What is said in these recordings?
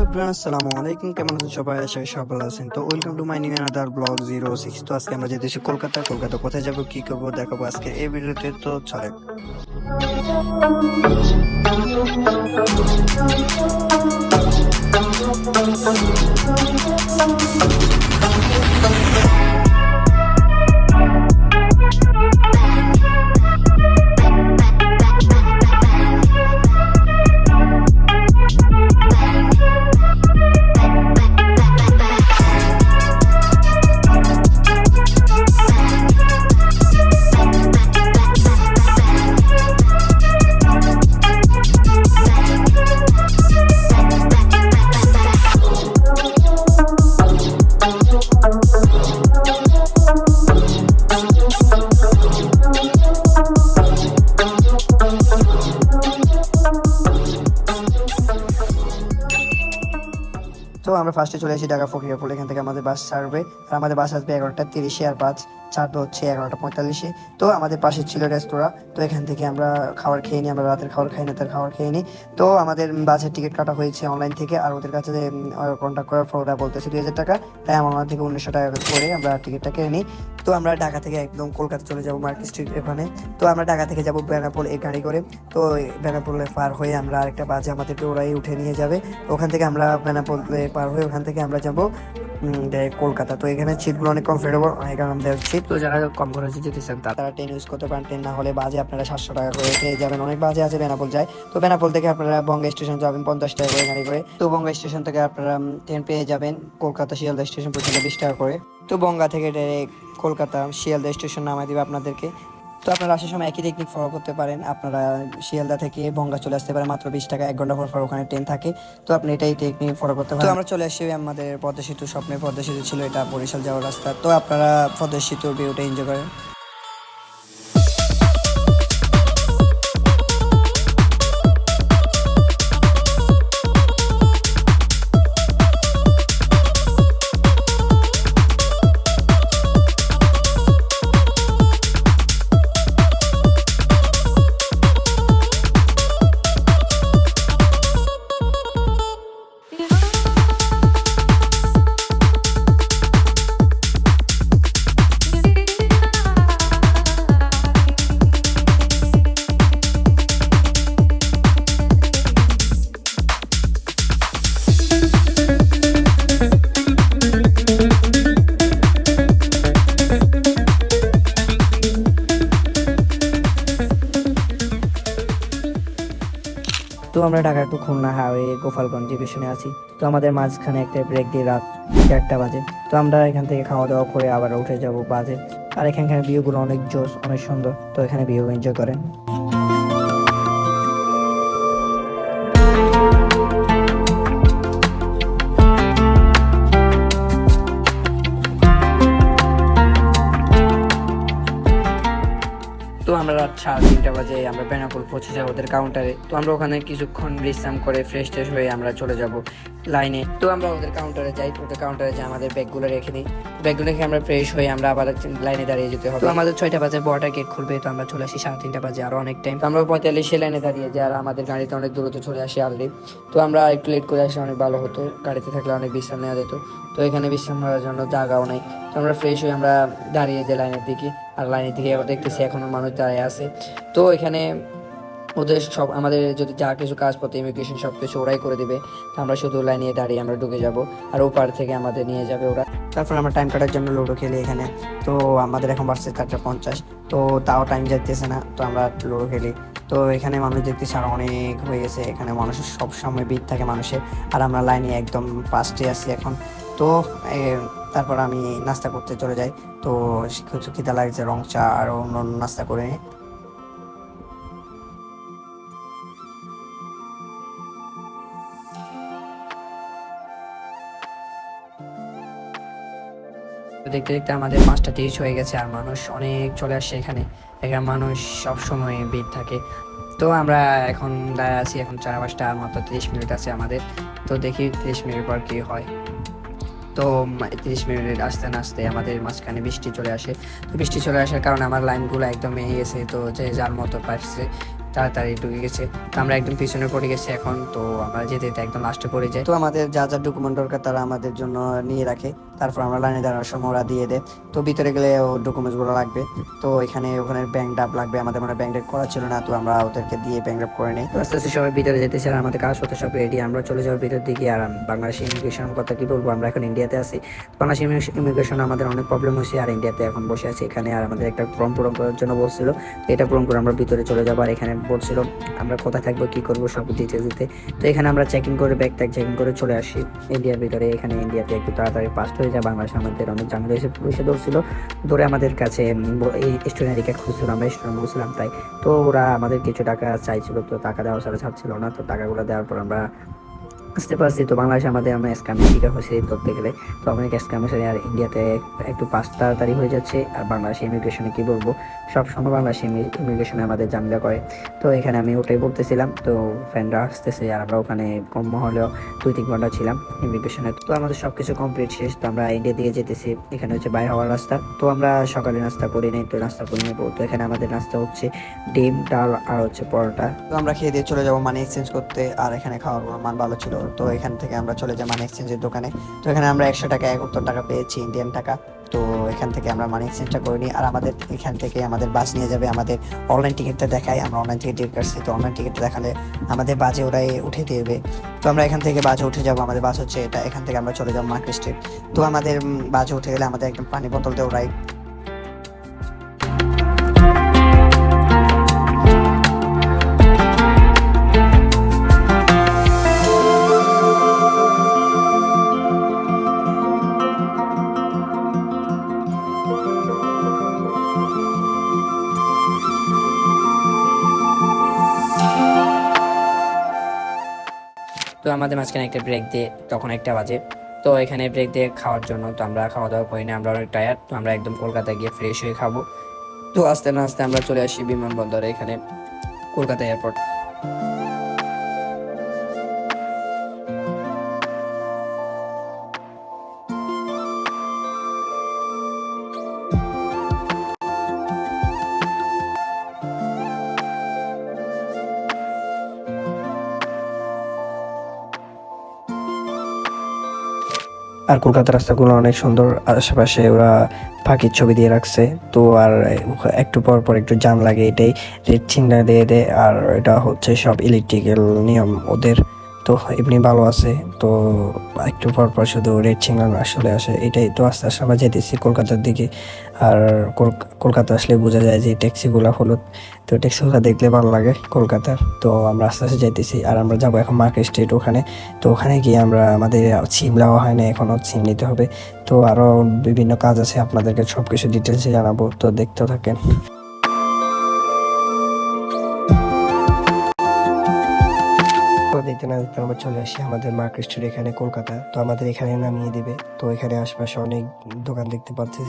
Everyone, আসসালামু আলাইকুম। কেমন আছেন সবাই? আশা করি সবাই ভালো আছেন। তো welcome to my new another blog 06। তো আজকে আমরা যেতেছি কলকাতা। কোথায় যাব, কি করব দেখাবো আজকে এই ভিডিওতে। তো চলেন। তো আমরা ফার্স্টে চলে আসি ঢাকা ফকিরাপুর। এখান থেকে আমাদের বাস ছাড়বে, আর আমাদের বাস আসবে 11টা 30-এ, আর বাস ছাড়বে হচ্ছে 11টা 45-এ। তো আমাদের পাশে ছিল রেস্তোরাঁ, তো এখান থেকে আমরা খাবার খেয়ে নিই। আমরা রাতের খাবার খাই না, তার খাবার খেয়ে নিই। তো আমাদের বাসের টিকিট কাটা হয়েছে অনলাইন থেকে, আর ওদের কাছে কন্ট্যাক্ট করার পর ওরা বলতেছে 2000 টাকা, তাই আমার থেকে 1900 টাকা করে আমরা টিকিটটা কিনে নিই। তো আমরা ঢাকা থেকে একদম কলকাতা চলে যাবো মার্কেট স্ট্রিট ওখানে। তো আমরা ঢাকা থেকে যাবো বেনাপোল এই গাড়ি করে। তো বেনাপোলে পার হয়ে আমরা আরেকটা বাসে আমাদেরকে ওরাই উঠে নিয়ে যাবে। ওখান থেকে আমরা বেনাপোলে পার হয়ে ওখান থেকে আমরা যাবো কলকাতা। তো এখানে সিটগুলো অনেক কমফোর্টেবল, অনেক আরামদায়ক সিট। তো যারা কম খরচে যেতে চান তারা ট্রেন ইউজ করতে পারেন। ট্রেন না হলে বাজে আপনারা 700 টাকা করে পেয়ে যাবেন। অনেক বাজে আছে বেনাপোল যায়। তো বেনাপোল থেকে আপনারা বঙ্গ স্টেশন যাবেন 50 টাকা করে গাড়ি করে। তো বঙ্গ স্টেশন থেকে আপনারা ট্রেন পেয়ে যাবেন কলকাতা শিয়ালদা স্টেশন পর্যন্ত 20 টাকা করে। তো বঙ্গা থেকে ডাইরেক্ট কলকাতা শিয়ালদা স্টেশন নামাই দিবে আপনাদেরকে। তো আপনারা আসার সময় একই টেকনিক ফলো করতে পারেন। আপনারা শিয়ালদা থেকে বঙ্গা চলে আসতে পারেন মাত্র 20 টাকা, 1 ঘন্টা পর ওখানে ট্রেন থাকে। তো আপনি এটাই টেকনিক ফলো করতে পারেন। তো আমরা চলে আসি আমাদের পদ্মা সেতু, স্বপ্নের পদ্মা সেতু ছিল এটা বরিশাল যাওয়ার রাস্তা। তো আপনারা পদ্মা সেতুর ভিউটা এনজয় করেন। তো আমরা ঢাকা টু খুলনা হাইওয়ে গোপালগঞ্জ ডিভিশনে আছি। তো আমাদের মাঝখানে একটা ব্রেক দিয়ে রাত 1টা বাজে। তো আমরা এখান থেকে খাওয়া দাওয়া করে আবার উঠে যাব বাজে। আর এখানকার ভিউগুলো অনেক জোস, অনেক সুন্দর। তো এখানে ভিউ এনজয় করেন। তো আমরা রাত 3:30 বাজে আমরা বেনাপোল পৌঁছে যাবো ওদের কাউন্টারে। তো আমরা ওখানে কিছুক্ষণ বিশ্রাম করে ফ্রেশ ট্রেশ হয়ে আমরা চলে যাব লাইনে। তো আমরা ওদের কাউন্টারে যাই। ওদের কাউন্টারে যাই, আমাদের ব্যাগগুলো রেখে দিই। ব্যাগগুলো রেখে আমরা ফ্রেশ হয়ে আমরা আবার লাইনে দাঁড়িয়ে যেতে হবে। তো আমাদের 6টা বাজে বর্ডার গেট খুলবে। তো আমরা চলে আসি 3:30 বাজে, আরো অনেক টাইম। আমরা 45 লাইনে দাঁড়িয়ে যাই, আর আমাদের গাড়িতে অনেক দূরত্ব চলে আসে অলরেডি। তো আমরা একটু লেট করে আসলে অনেক ভালো হতো, গাড়িতে থাকলে অনেক বিশ্রাম নেওয়া যেত। তো এখানে বিশ্রাম নেওয়ার জন্য জায়গাও নেই। তো আমরা ফ্রেশ হয়ে আমরা দাঁড়িয়ে যাই লাইনের দিকে, আর লাইনের দিকে দেখতেছি এখনো মানুষ দাঁড়িয়ে আছে। তো এখানে ওদের সব আমাদের যদি যা কিছু কাজপত্র ইমিগ্রেশন সব কিছু ওরাই করে দেবে। তো আমরা শুধু লাইনে দাঁড়িয়ে আমরা ঢুকে যাব, আর ওপার থেকে আমাদের নিয়ে যাবে ওরা। তারপর আমরা টাইম কাটার জন্য লুডো খেলি এখানে। তো আমাদের এখন বাজছে 4:50। তো তাও টাইম যাইতেছে না, তো আমরা লুডো খেলি। তো এখানে মানুষ দেখতেছি আর অনেক হয়ে গেছে। এখানে মানুষের সব সময় ভিড় থাকে মানুষের, আর আমরা লাইনে একদম ফার্স্টে আছি এখন। তো তারপর আমি নাস্তা করতে চলে যাই। তো কিছু খিদা লাগছে, রং চা আর অন্য নাস্তা করে নিই। দেখতে দেখতে আমাদের 5:30 হয়ে গেছে, আর মানুষ অনেক চলে আসছে এখানে। এখানে মানুষ সব সময় ভিড় থাকে। তো আমরা এখন দাঁড়িয়ে আছি, এখন 5:30, আর মাত্র 30 মিনিট আছে আমাদের। তো দেখি 30 মিনিট পর কি হয়। তো 30 মিনিট আসতে না আসতে আমাদের মাঝখানে বৃষ্টি চলে আসে। তো বৃষ্টি চলে আসার কারণে আমার লাইনগুলো একদম ভেঙে গেছে। তো যে যার মতো পারছে তাড়াতাড়ি ঢুকে গেছে। তো আমরা একদম পিছনে পড়ে গেছি এখন। তো আমরা যেতে যেতে একদম লাস্টে পড়ে যাই। তো আমাদের যা যা ডকুমেন্ট দরকার তারা আমাদের জন্য নিয়ে রাখে, তারপর আমরা লাইনে দাঁড়ানোর সময় ওরা দিয়ে দেয়। তো ভিতরে গেলে ডকুমেন্টস গুলো লাগবে, তো ওখানে ব্যাংক ড্রাফট লাগবে, আমাদের মানে ব্যাংক ড্রাফট করা ছিল না, তো আমরা ওদেরকে দিয়ে ব্যাংক ড্রাফট করে নিই। তো আস্তে আস্তে সবাই ভিতরে যেতেছে আর আমাদের কাজ হতে সব রেডি, আমরা চলে যাবো ভিতর দিকে। আর বাংলাদেশ ইমিগ্রেশন কথা কি বলবো, আমরা এখন ইন্ডিয়াতে আছি। বাংলাদেশ ইমিগ্রেশন আমাদের অনেক প্রবলেম হয়েছে, আর ইন্ডিয়াতে এখন বসে আছি এখানে। আর আমাদের একটা ফর্ম পূরণ করার জন্য বলছিল, তো এটা পূরণ করে আমরা ভিতরে চলে যাবো। আর এখানে বলছিল আমরা কোথায় থাকবো কি করবো সব ডিটেলস দিতে। তো এখানে আমরা চেকিং করে ব্যাগ ট্যাগ চেকিং করে চলে আসি ইন্ডিয়ার ভিতরে। এখানে ইন্ডিয়াতে একটু তাড়াতাড়ি পাস হয়ে যায়। বাংলাদেশে আমাদের অনেক ঝামেলা হয়েছে, পুলিশে ধরছিল, ধরে আমাদের কাছে এই স্টুডেন্ট আইডি কার্ড খুঁজছিল, আমরা স্টুডেন্ট বলছিলাম তাই। তো ওরা আমাদের কিছু টাকা চাইছিল, তো টাকা দেওয়া ছাড়া ছাড়ছিল না। তো টাকাগুলো দেওয়ার পর আমরা বুঝতে পারছি। তো বাংলাদেশে আমাদের আমরা স্ক্যামের শিকার হয়েছি ধরতে গেলে, তো অনেক স্ক্যাম হয়েছে। আর ইন্ডিয়াতে একটু পাঁচ তাড়াতাড়ি হয়ে যাচ্ছে। আর বাংলাদেশ ইমিগ্রেশনে কি বলবো, সব সময় বাংলাদেশ ইমিগ্রেশনে আমাদের ঝামেলা করে। তো এখানে আমি ওটাই বলতেছিলাম, তো ফ্রেন্ডরা আসতেছে আর আমরা ওখানে কম হলেও 2-3 ঘন্টা ছিলাম ইমিগ্রেশনে। তো আমাদের সবকিছু কমপ্লিট শেষ। তো আমরা ইন্ডিয়ার দিকে যেতেছি, এখানে হচ্ছে বাইরে হওয়ার রাস্তা। তো আমরা সকালে নাস্তা করি নাই, তো নাস্তা করে নেবো। তো এখানে আমাদের নাস্তা হচ্ছে ডিম, ডাল আর হচ্ছে পরোটা। তো আমরা খেয়ে দিয়ে চলে যাবো মানি এক্সচেঞ্জ করতে। আর এখানে খাওয়ার মান ভালো ছিল, তো এখান থেকে আমরা চলে যাই মানি এক্সচেঞ্জের দোকানে। তো এখানে আমরা 100 টাকা 71 টাকা পেয়েছি ইন্ডিয়ান টাকা। তো এখান থেকে আমরা মানি এক্সচেঞ্জটা করে নিই। আর আমাদের এখান থেকে আমাদের বাস নিয়ে যাবে, আমাদের অনলাইন টিকিটটা দেখায়, আমরা অনলাইন থেকে টিকিট কাটছি। তো অনলাইন টিকিটটা দেখালে আমাদের বাসে ওরাই উঠে দেবে। তো আমরা এখান থেকে বাসে উঠে যাবো, আমাদের বাস হচ্ছে এটা। এখান থেকে আমরা চলে যাবো মার্কেট স্ট্রিট। তো আমাদের বাসে উঠে গেলে আমাদের একদম পানি বোতল দিয়ে ওরাই। তো আমাদের মাঝখানে একটা ব্রেক দিয়ে তখন 1টা বাজে। তো এখানে ব্রেক দিয়ে খাওয়ার জন্য, তো আমরা খাওয়া দাওয়া করি না, আমরা অনেক টায়ার্ড। তো আমরা একদম কলকাতায় গিয়ে ফ্রেশ হয়ে খাবো। তো আস্তে না আস্তে আমরা চলে আসি বিমানবন্দরে, এখানে কলকাতা এয়ারপোর্ট। আর কলকাতার রাস্তাগুলো অনেক সুন্দর, আশেপাশে ওরা পাখির ছবি দিয়ে রাখছে। তো আর একটু পর পর একটু জাম লাগে, এটাই রেড চিহ্ন দিয়ে দেয়। আর এটা হচ্ছে সব ইলেকট্রিক্যাল নিয়ম ওদের, তো এমনি ভালো আছে। তো একটু পর পর শুধু রেড সিগন্যাল আসলে আসে, এটাই। তো আস্তে আস্তে আমরা যেতেছি কলকাতার দিকে। আর কলকাতা আসলে বোঝা যায় যে ট্যাক্সিগুলো হলুদ, তো ট্যাক্সিগুলো দেখলে ভালো লাগে কলকাতার। তো আমরা আস্তে আস্তে যাইতেছি, আর আমরা যাবো এখন মার্কেট স্ট্রিট ওখানে। তো ওখানে গিয়ে আমরা আমাদের সিম নেওয়া হয় না, এখনও সিম নিতে হবে। তো আরও বিভিন্ন কাজ আছে, আপনাদেরকে সব কিছু ডিটেলসে জানাবো, তো দেখতে থাকেন। তো দেখতে না দেখতে আমরা চলে আসি আমাদের মার্কেট স্ট্রিট, এখানে কলকাতা। তো আমাদের এখানে নামিয়ে দিবে। তো এখানে আশপাশে অনেক দোকান দেখতে পাচ্ছি।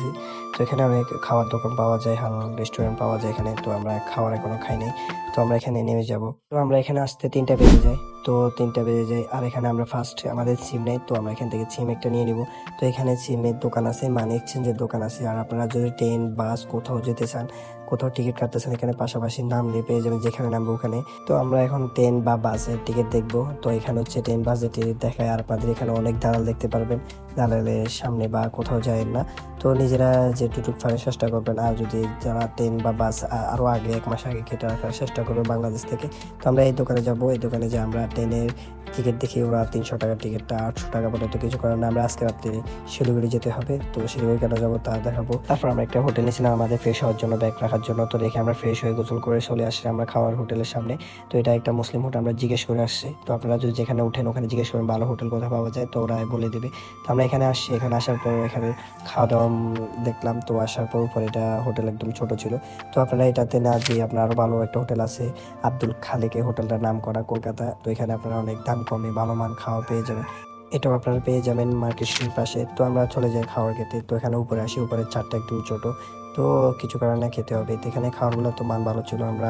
তো এখানে অনেক খাওয়ার দোকান পাওয়া যায়, হালাল রেস্টুরেন্ট পাওয়া যায় এখানে। তো আমরা খাওয়ার এখনো খাই নাই, তো আমরা এখানে নেমে যাব। তো আমরা এখানে আসতে 3টা বেজে যায়। তো 3টা বেজে যায়, আর এখানে আমরা ফার্স্ট আমাদের সিম নেই, তো আমরা এখান থেকে সিম একটা নিয়ে নিব। তো এখানে সিমের দোকান আছে, মানি এক্সচেঞ্জের দোকান আছে। আর আপনারা যদি ট্রেন বাস কোথাও যেতে চান, কোথাও টিকিট কাটতেছেন, এখানে পাশাপাশি নামলে পেয়ে যাবেন, যেখানে নামবো ওখানে। তো আমরা এখন ট্রেন বা বাসের টিকিট দেখবো। তো এখানে হচ্ছে ট্রেন বাসের টিকিট দেখায়। আর আপনাদের এখানে অনেক দালাল দেখতে পারবেন, দালালের সামনে বা কোথাও যায় না। তো নিজেরা যেটুকু পারার চেষ্টা করবেন। আর যদি যারা ট্রেন বা বাস আরও আগে 1 মাস আগে কেটে রাখার চেষ্টা করবে বাংলাদেশ থেকে, তো আমরা এই দোকানে যাব। এই দোকানে যে আমরা ট্রেনের টিকিট দেখি, ওরা 300 টাকার টিকিটটা 800 টাকা বলে। তো কিছু করার না, আমরা আজকে রাত্রে শিলিগুড়ি যেতে হবে। তো শিলিগুড়ি কেন যাবো তা দেখাবো। তারপর আমরা একটা হোটেল নিয়েছিলাম আমাদের ফ্রেশ হওয়ার জন্য, ব্যাগ রাখার জন্য। তো দেখে আমরা ফ্রেশ হয়ে গোসল করে চলে আসছি আমরা খাওয়ার হোটেলের সামনে। তো এটা একটা মুসলিম হোটেল, আমরা জিজ্ঞেস করে আসছি। তো আপনারা যদি যেখানে উঠেন ওখানে জিজ্ঞেস করেন ভালো হোটেল কোথায় পাওয়া যায়, তো ওরা বলে দেবে। তো আমরা এখানে আসছি, এখানে আসার পর এখানে খাওয়া দাওয়া দেখলাম। তো আসার পর উপর এটা হোটেল একদম ছোট ছিল। তো আপনারা এটাতে না যে আপনার আরো ভালো একটা হোটেল আছে, আব্দুল খালেক, এই হোটেলটার নাম করা কলকাতা। তো এখানে আপনারা অনেক দাম কমে ভালো মান খাওয়া পেয়ে যাবেন, এটাও আপনারা পেয়ে যাবেন মার্কেট স্ট্রিট পাশে। তো আমরা চলে যাই খাওয়ার খেতে। তো এখানে উপরে আসি, উপরে 4টা একটু ছোট। তো কিছু কারণে খেতে হবে। তো এখানে খাবারগুলো তো মান ভালো ছিল, আমরা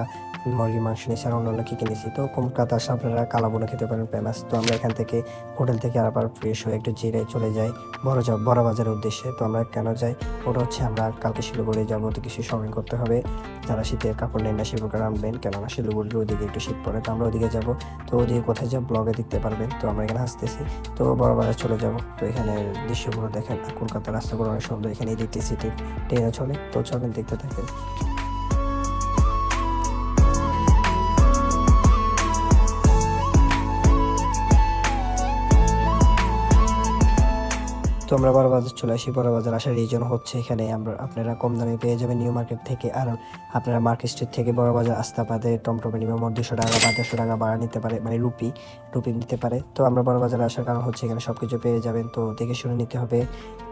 মুরগির মাংস নিয়েছি আর অন্যান্য কী কিনেছি। তো কলকাতা আসলে আপনারা কালাবুনা খেতে পারেন, ফেমাস। তো আমরা এখান থেকে হোটেল থেকে আবার ফ্রেশ হয়ে একটু জিরে চলে যাই বড় বাজারের উদ্দেশ্যে। তো আমরা কেন যাই, ওটা হচ্ছে আমরা কালকে শিলিগুড়ি যাবো, তো কিছু শপিং করতে হবে। যারা শীতের কাপড় নেন না সেগুলো আনবেন, কেননা শিলিগুড়ির ওদিকে একটু শীত পড়ে। তো আমরা ওদিকে যাবো, তো ওদিকে কোথায় যাব ব্লগে দেখতে পারবেন। তো আমরা এখানে আসতেছি, তো বড় বাজার চলে যাব। তো এখানে দৃশ্যগুলো দেখেন, আর কলকাতার রাস্তাগুলো অনেক সুন্দর। এখানে ইলেকট্রিসিটি ট্রেনে চলে, তো চলেন দেখতে থাকেন। তো আমরা বড় বাজার চলে আসি। বড় বাজার আসার রিজন হচ্ছে এখানে আপনারা কম দামে পেয়ে যাবেন নিউ মার্কেট থেকে। আর আপনারা মার্কেট স্ট্রিট থেকে বড় বাজার আসতে আপনাদের টমটম মিনিমাম 200 টাকা বা 150 টাকা ভাড়া নিতে পারে, মানে রুপি নিতে পারে। তো আমরা বড় বাজারে আসার কারণ হচ্ছে এখানে সব কিছু পেয়ে যাবেন, তো দেখে শুনে নিতে হবে।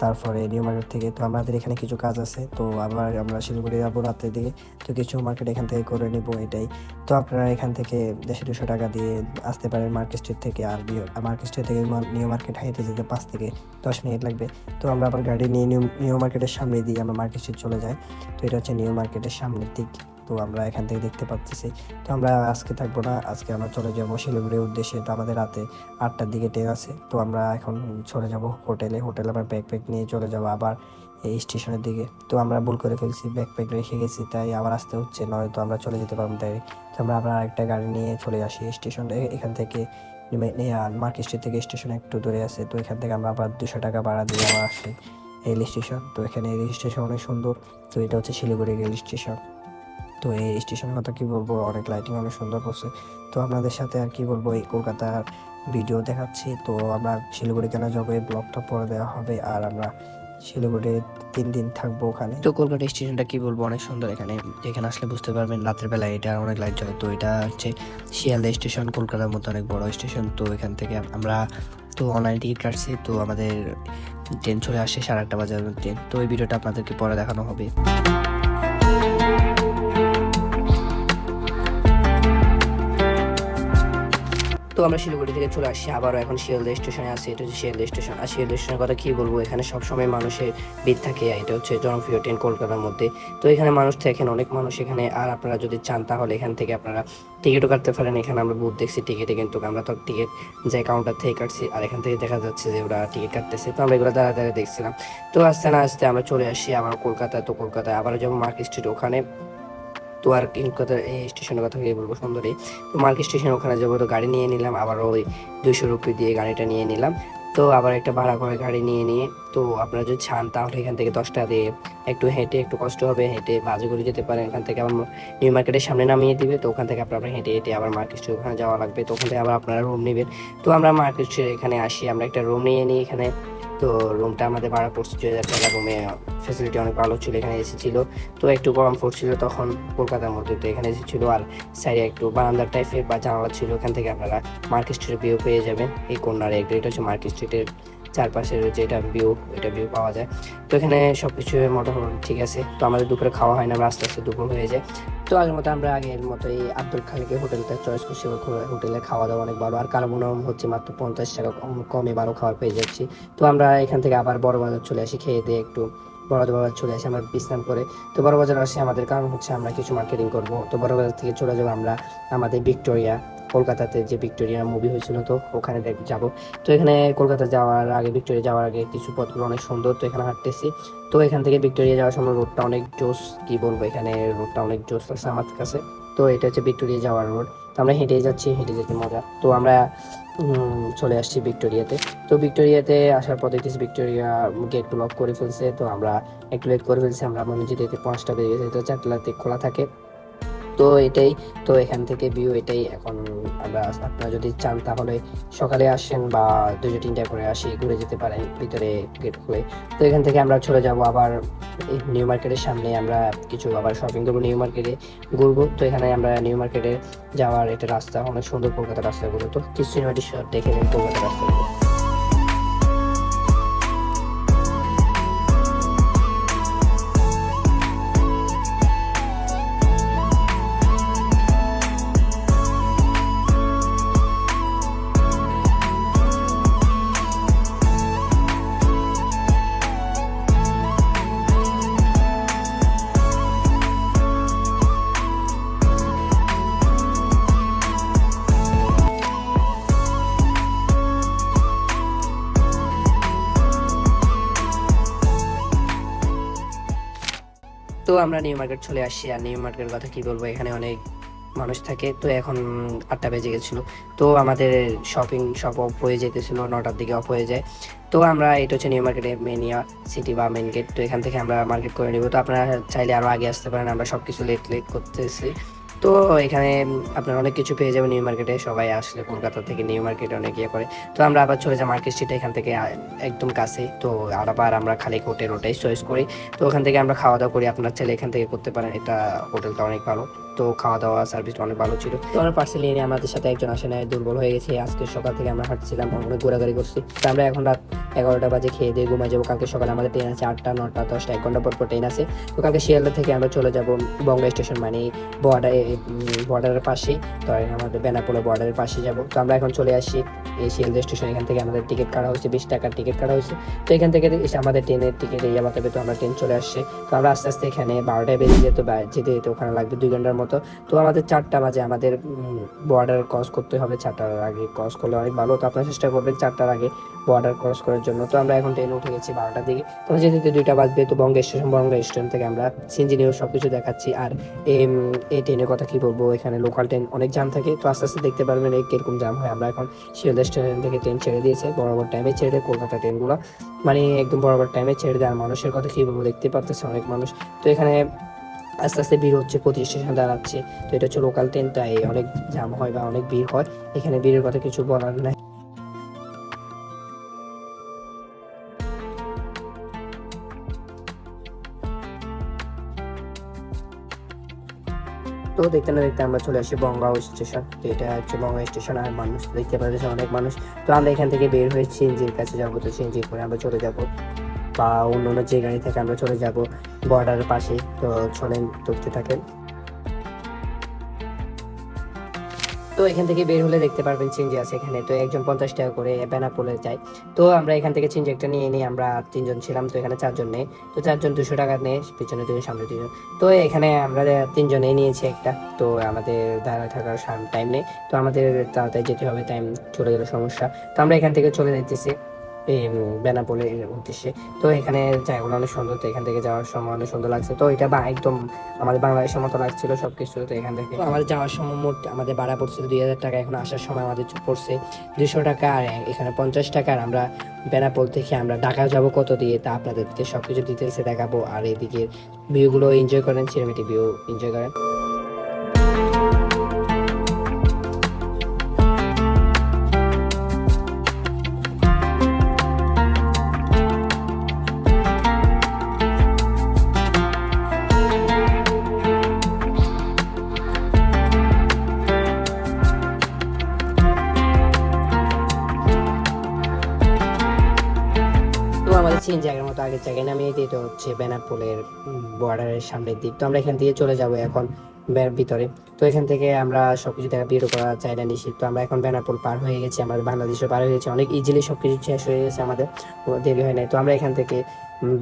তারপরে নিউ মার্কেট থেকে তো আমাদের এখানে কিছু কাজ আছে, তো আবার আমরা শিলিগুড়ি যাবো রাতের দিকে, তো কিছু মার্কেট এখান থেকে করে নিব এটাই। তো আপনারা এখান থেকে 150-200 টাকা দিয়ে আসতে পারেন মার্কেট স্ট্রিট থেকে। আর মার্কেট স্ট্রিট থেকে নিউ মার্কেট হাইতে যেতে 5 থেকে 10 মিনিট লাগবে। তো আমরা আবার গাড়ি নিয়ে নিউ মার্কেটের সামনে দিয়ে আমরা মার্কেট স্ট্রিট চলে যাই। তো এটা হচ্ছে নিউ মার্কেটের সামনের দিক, তো আমরা এখান থেকে দেখতে পাচ্ছি। তো আমরা আজকে থাকবো না, আজকে আমরা চলে যাব শিলিগুড়ির উদ্দেশ্যে। তো আমাদের রাতে 8টার দিকে ট্রেন আছে, তো আমরা এখন চলে যাব হোটেলে আবার ব্যাকপ্যাক নিয়ে চলে যাব আবার এই স্টেশনের দিকে। তো আমরা ভুল করে ফেলছি, ব্যাকপ্যাক রেখে গেছি, তাই আবার আসতে হচ্ছে, নয় তো আমরা চলে যেতে পারবো। তাই তো আমরা আবার আরেকটা গাড়ি নিয়ে চলে আসি স্টেশন। এখান থেকে মার্কেট স্ট্রিট থেকে স্টেশন একটু দূরে আছে, তো এখান থেকে আমরা আবার 200 টাকা ভাড়া দিয়ে আবার আসি রেল স্টেশন। তো এখানে রেল স্টেশন অনেক সুন্দর, তো এটা হচ্ছে শিলিগুড়ি রেল স্টেশন। তো এই স্টেশনের কথা কি বলবো, অনেক লাইটিং অনেক সুন্দর করছে। তো আপনাদের সাথে আর কি বলবো, এই কলকাতার ভিডিও দেখাচ্ছি। তো আমরা শিলিগুড়ি কেন যাবো এই ব্লগটা পরে দেওয়া হবে। আর আমরা শিলিগুড়ি 3 দিন থাকবো ওখানে। তো কলকাতা স্টেশনটা কি বলবো, অনেক সুন্দর। এখানে আসলে বুঝতে পারবেন রাতের বেলা এটা অনেক লাইট জ্বলে। তো এটা হচ্ছে শিয়ালদা স্টেশন, কলকাতার মধ্যে অনেক বড় স্টেশন। তো এখান থেকে আমরা তো অনলাইন টিকিট কাটছি, তো আমাদের ট্রেন চলে আসে 8:30 বাজার ট্রেন। তো এই ভিডিওটা আপনাদেরকে পরে দেখানো হবে। তো আমরা শিলিগুড়ি থেকে চলে আসছি আবারও, এখন শিয়ালদা স্টেশনে আছি। এটা হচ্ছে শিয়ালদা স্টেশন। আর শিয়ালদা স্টেশনের কথা কি বলবো, এখানে সবসময় মানুষের ভিড় থাকে। এটা হচ্ছে জনপ্রিয় ট্রেন কলকাতার মধ্যে। তো এখানে মানুষ থাকেন, অনেক মানুষ এখানে। আর আপনারা যদি চান তাহলে এখান থেকে আপনারা টিকিটও কাটতে পারেন। এখানে আমরা বুথ দেখছি টিকিটে, কিন্তু আমরা তো টিকিট যে কাউন্টার থেকে কাটছি, আর এখান থেকে দেখা যাচ্ছে যে ওরা টিকিট কাটতেছে। তো আমরা এগুলো দাঁড়িয়ে দেখছিলাম। তো আস্তে না আস্তে আমরা চলে আসি আবার কলকাতায়। তো কলকাতায় আবার যাবো মার্কেট স্ট্রিট ওখানে। তো আর কলকাতার এই স্টেশনের কথা কি বলবো, সুন্দরী। তো মার্কেট স্টেশন ওখানে যাবো, তো গাড়ি নিয়ে নিলাম আবার ওই 200 রুপি দিয়ে গাড়িটা নিয়ে নিলাম। তো আবার একটা ভাড়া করে গাড়ি নিয়ে তো আপনারা যদি চান তাহলে এখান থেকে 10 টাকা দিয়ে একটু হেঁটে, একটু কষ্ট হবে, হেঁটে বাজে করে যেতে পারেন। এখান থেকে আবার নিউ মার্কেটের সামনে নামিয়ে দিবে, তো ওখান থেকে আপনারা হেঁটে আবার মার্কেট স্ট্রিট ওখানে যাওয়া লাগবে। তো ওখান থেকে আবার আপনারা রুম নেবেন। তো আমরা মার্কেট স্ট্রিট এখানে আসি, আমরা একটা রুম নিয়ে নিই এখানে। তো রুমটা আমাদের ভাড়া পড়ছে 2000 টাকা। রুমে ফ্যাসিলিটি অনেক ভালো ছিল, এখানে এসি ছিল। তো একটু গরম পড়ছিল তখন কলকাতার মধ্যে, তো এখানে এসি ছিল। আর সাইডে একটু বারান্দা টাইপের বা জানালা ছিল, এখান থেকে আপনারা মার্কেট স্ট্রিটের ভিউ পেয়ে যাবেন। এই কর্নারে এটা হচ্ছে মার্কেট স্ট্রিটের চারপাশের যেটা ভিউ, এটা ভিউ পাওয়া যায়। তো এখানে সব কিছু মোটামুটি ঠিক আছে। তো আমাদের দুপুরে খাওয়া হয় না, আমরা আস্তে আস্তে দুপুর হয়ে যায়। তো আগের মতো এই আব্দুল খালিকের হোটেলটা চয়েস করছি। হোটেলে খাওয়া দাওয়া অনেক ভালো। আর কালাভুনা হচ্ছে মাত্র 50 টাকা কমে ভালো খাবার পেয়ে যাচ্ছি। তো আমরা এখান থেকে আবার বড় বাজার চলে আসি, খেয়ে দিয়ে একটু বড় বাজার চলে আসি আমরা বিশ্রাম করে। তো বড় বাজার আসি আমাদের কারণ হচ্ছে আমরা কিছু মার্কেটিং করব। তো বড় বাজার থেকে চলে যাবো আমরা আমাদের ভিক্টোরিয়া, কলকাতাতে যে ভিক্টোরিয়া মুভি হয়েছিল, তো ওখানে যাব। তো এখানে কলকাতা যাওয়ার আগে, ভিক্টোরিয়া যাওয়ার আগে কিছু পথগুলো অনেক সুন্দর, তো এখানে হাঁটতেছি। তো এখান থেকে ভিক্টোরিয়া যাওয়ার সময় রোডটা অনেক জোস, কি বলবো, এখানে রোডটা অনেক জোস আছে আমার কাছে। তো এটা হচ্ছে ভিক্টোরিয়া যাওয়ার রোড। তো আমরা হেঁটে যাচ্ছি, হেঁটে যেতে মজা। তো আমরা চলে আসছি ভিক্টোরিয়াতে। তো ভিক্টোরিয়াতে আসার পর দেখতেছি ভিক্টোরিয়া গেট লক করে ফেলছে। তো আমরা একটু লেট করে ফেলছি, আমরা মনে যেতে 5টা বেজে গেছে, তো 4টাতে খোলা থাকে। তো এটাই, তো এখান থেকে ভিউ এটাই। এখন আমরা, আপনারা যদি চান তাহলে সকালে আসেন বা 2-3টায় করে আসি, ঘুরে যেতে পারেন ভিতরে গেট খুলে। তো এখান থেকে আমরা চলে যাব আবার এই নিউ মার্কেটের সামনে, আমরা কিছু আবার শপিং করবো, নিউ মার্কেটে ঘুরবো। তো এখানে আমরা নিউ মার্কেটে যাওয়ার এটা রাস্তা অনেক সুন্দর, কলকাতার রাস্তাগুলো। তো কিছু সিনেমাটিক শট দেখে নেন কলকাতার রাস্তাগুলো। তো আমরা নিউ মার্কেট চলে আসছি, আর নিউ মার্কেটের কথা কি বলবো, এখানে অনেক মানুষ থাকে। তো এখন 8টা বেজে গেছিলো, তো আমাদের শপ অফ হয়ে যেতেছিল, 9টার দিকে অফ হয়ে যায়। তো আমরা এটা হচ্ছে নিউ মার্কেটের মেনিয়া সিটি বা মেন গেট। তো এখান থেকে আমরা মার্কেট করে নিব। তো আপনারা চাইলে আরও আগে আসতে পারেন, আমরা সব কিছু লেট করতেছি। তো এখানে আপনার অনেক কিছু পেয়ে যাবেন নিউ মার্কেটে। সবাই আসলে কলকাতা থেকে নিউ মার্কেটে অনেক ইয়ে করে। তো আমরা আবার চলে যাই মার্কেট স্ট্রিটে, এখান থেকে একদম কাছে। তো আবার আমরা খালি হোটেল চয়েস করি। তো ওখান থেকে আমরা খাওয়া দাওয়া করি, আপনার চাইলে এখান থেকে করতে পারেন, এটা হোটেলটা অনেক ভালো। তো খাওয়া দাওয়া সার্ভিসটা অনেক ভালো ছিল। তো আমরা পার্সেল নিয়ে আমাদের সাথে একজন আসে না, দুর্বল হয়ে গেছে। আজকে সকাল থেকে আমরা হাঁটছিলাম, অনেক ঘোরাঘুরি করছি। তো আমরা এখন রাত 11টা বাজে খেয়ে দিয়ে ঘুমাই যাবো। কালকে সকালে আমাদের ট্রেন আছে 8টা, 9টা, 10টা, 1 ঘন্টা পর ট্রেন আছে। তো কালকে শিয়ালদা থেকে আমরা চলে যাব বঙ্গ স্টেশন, মানে বর্ডারের পাশেই। তো আমাদের বেনাপোল বর্ডারের পাশে যাব। তো আমরা এখন চলে আসি এই শিয়ালদা স্টেশন। এখান থেকে আমাদের টিকিট কাটা হয়েছে, 20 টাকার টিকিট কাটা হয়েছে। তো এখান থেকে এসে আমাদের ট্রেনের টিকিট ইয়ে বাতাবে। তো আমরা ট্রেন চলে আসছে। তো আমরা আস্তে আস্তে এখানে 12টায় বেরিয়ে যেতে যেতে ওখানে লাগবে 2 ঘন্টার মতো। তো আমাদের 4টা বাজে আমাদের বর্ডার ক্রস করতে হবে। 4টার আগে ক্রস করলে অনেক ভালো। তো আপনারা চেষ্টা করবেন 4টার আগে বর্ডার ক্রস করার জন্য। তো আমরা এখন ট্রেনে উঠে গেছি 12টার দিকে। তো যেতে 2টা বাজবে। তো বঙ্গ স্টেশন থেকে আমরা সিএনজি নিয়ে সবকিছু দেখাচ্ছি। আর এই ট্রেনের কথা কি বলবো, এখানে লোকাল ট্রেন অনেক জাম থাকে। তো আস্তে আস্তে দেখতে পারবেন এই কিরকম জাম হয়। আমরা এখন শিয়ালদা স্টেশন থেকে ট্রেন ছেড়ে দিয়েছে, বরাবর টাইমে ছেড়ে দেয় কলকাতা ট্রেনগুলো, মানে একদম বরাবর টাইমে ছেড়ে দেয়। আর মানুষের কথা কি বলবো, দেখতে পারতেছে অনেক মানুষ। তো এখানে আস্তে আস্তে ভিড় হচ্ছে, 25 স্টেশন দাঁড়াচ্ছে। তো এটা হচ্ছে লোকাল ট্রেন, তাই অনেক জাম হয় বা অনেক ভিড় হয়। এখানে ভিড়ের কথা কিছু বলার নাই। তো দেখতে না দেখতে আমরা চলে আসি বঙ্গাও স্টেশন। তো এটা হচ্ছে বঙ্গাও স্টেশন, আর মানুষ দেখতে পাচ্ছেন অনেক মানুষ। তো আমরা এখান থেকে বের হয়ে সিএনজির কাছে যাবো। তো সিএনজি করে আমরা চলে যাব, বা অন্য যে গাড়ি থেকে আমরা চলে যাব বর্ডারের পাশে। তো চলেন, দেখতে থাকেন। তো এখান থেকে বের হলে দেখতে পারবেন সিএনজি আছে এখানে। তো একজন 50 টাকা করে বেনাপোলে যায়। তো আমরা এখান থেকে সিএনজি একটা নিয়ে নিই। আমরা 3জন ছিলাম, তো এখানে 4জন নেই। তো 4জন 200 টাকা নেই, পিছনে 2জন, সামনে 2জন। তো এখানে আমরা 3জনে নিয়েছি একটা। তো আমাদের দাঁড়ায় থাকার টাইম নেই। তো আমাদের তাড়াতাড়ি যেতে হবে, টাইম চলে গেলে সমস্যা। তো আমরা এখান থেকে চলে যেতেছি এই বেনাপোলের উদ্দেশ্যে। তো এখানে জায়গাগুলো অনেক সুন্দর। তো এখান থেকে যাওয়ার সময় অনেক সুন্দর লাগছে। তো এটা একদম আমাদের বাংলাদেশের মতো লাগছিল সবকিছু। তো এখান থেকে আমাদের যাওয়ার সময় মোট আমাদের ভাড়া পড়ছিল 2000 টাকা। এখন আসার সময় আমাদের পড়ছে 200 টাকা, আর এখানে 50 টাকা। আর আমরা বেনাপোল থেকে আমরা ঢাকা যাব কত দিয়ে, তা আপনাদেরকে সবকিছু ডিটেলসে দেখাবো। আর এদিকে ভিউগুলো এনজয় করেন, সিনেমেটিক ভিউ এনজয় করেন। তো আমাদের চেন জায়গার মতো আগের জায়গায় নামিয়ে দিয়ে, তো হচ্ছে বেনাপোলের বর্ডারের সামনের দিক। তো আমরা এখান থেকে চলে যাব এখন ভিতরে। তো এখান থেকে আমরা সবকিছু দেখা বিরো করা চাই না নিশ্চিত। তো আমরা এখন বেনাপোল পার হয়ে গেছি, আমাদের বাংলাদেশও পার হয়ে গেছে, অনেক ইজিলি সবকিছু শেষ হয়ে গেছে, আমাদের দেরি হয় নাই। তো আমরা এখান থেকে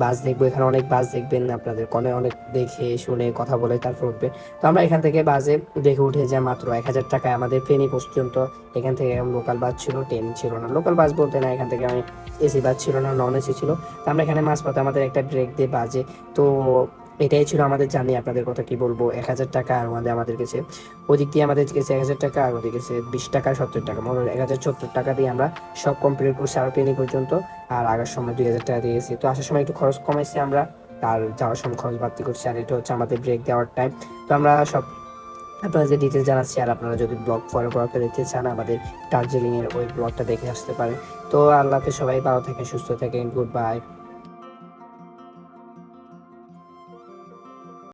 বাস দেখবো। এখানে অনেক বাস দেখবেন, আপনাদের কনে অনেক দেখে শুনে কথা বলে তারপর উঠবে। তো আমরা এখান থেকে বাসে দেখে উঠে যাই মাত্র 1000 টাকায় আমাদের ফেনী পর্যন্ত। এখান থেকে লোকাল বাস ছিল, ট্রেন ছিল না। লোকাল বাস বলতে না, এখান থেকে আমি এসি বাস ছিল না, নন এসি ছিল। তো আমরা এখানে মাঝপথে আমাদের একটা ব্রেক দিয়ে বাজে। তো এটাই ছিল আমাদের জানি। আপনাদের কথা কি বলবো, 1000 টাকা। আর আমাদের কাছে ওদিক দিয়ে আমাদের কাছে 1000 টাকা, আর ওদিক কাছে 20 টাকা, 70 টাকা, মোট 1070 টাকা দিয়ে আমরা সব কমপ্লিট করছি আর পেনি পর্যন্ত। আর আগার সময় 2000 টাকা দিয়েছি। তো আসার সময় একটু খরচ কমাইছি আমরা, আর যাওয়ার সময় খরচ বাড়তি করছি। আর এটা হচ্ছে আমাদের ব্রেক দেওয়ার টাইম। তো আমরা সব আপনারা যে ডিটেলস জানাচ্ছি। আর আপনারা যদি ব্লগ ফলো ব্লগটা দেখতে চান, আমাদের দার্জিলিং এর ওই ব্লগটা দেখে আসতে পারেন। তো আল্লাহ হাফেজ, সবাই ভালো থাকেন, সুস্থ থাকেন, গুড বাই।